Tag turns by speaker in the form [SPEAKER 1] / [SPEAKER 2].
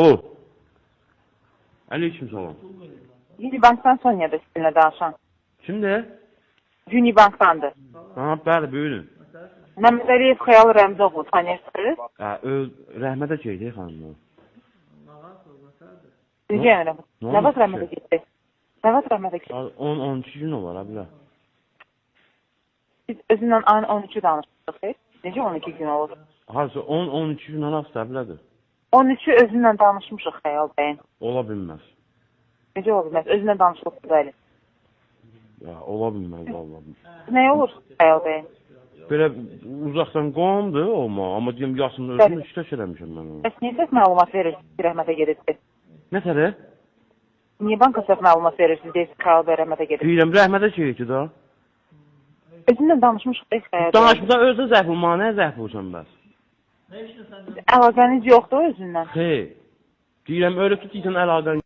[SPEAKER 1] Alo. Aleyküm salam.
[SPEAKER 2] Unibankdan Sonya'da sizinle danışan.
[SPEAKER 1] Kimdir?
[SPEAKER 2] Unibankdandır.
[SPEAKER 1] Ha, bəli, buyurun.
[SPEAKER 2] Məhəmməd Əliyev Xəyal Rəmzoğlu tanıyırsınız?
[SPEAKER 1] Ha, rəhmətə şeydi xanım.
[SPEAKER 2] Necə yəni? Nə vaxt rəhmətə getdi? Nə vaxt rəhmətə getdi?
[SPEAKER 1] 10-12 gün olar, abla.
[SPEAKER 2] Biz özündən ayın 13-ü danışdıq. Necə 12 gün olur?
[SPEAKER 1] Harca 10-12 gün arası abladır.
[SPEAKER 2] 13-ü özündən danışmışıq Xəyal bəyin.
[SPEAKER 1] Ola bilməz.
[SPEAKER 2] Necə ola bilməz? Özündən danışılıb bəli.
[SPEAKER 1] Ya, ola bilməz vallahi.
[SPEAKER 2] Nə olur Xəyal bəyin?
[SPEAKER 1] Belə uzaqdan qondu olma, amma deyim yaşımda özümü işləş eləmişəm mən onu.
[SPEAKER 2] Bəs niyə səhv məlumat verirsiniz ki, rəhmətə gedibdir?
[SPEAKER 1] Nə tərə?
[SPEAKER 2] Niyə banka səhv məlumat verirsiniz deyirsiniz Xəyal bəy rəhmətə gedib?
[SPEAKER 1] Deyirəm, rəhmətə şeydi da.
[SPEAKER 2] Özündən danışmışıq Xəyal bəy.
[SPEAKER 1] Danışmısan, özü zəhv olma, nə zəhv olsan bəs?
[SPEAKER 2] Əlaqəniz yoxdur özündən.
[SPEAKER 1] Xeyr. Deyirəm, öyle tutuysan əlaqən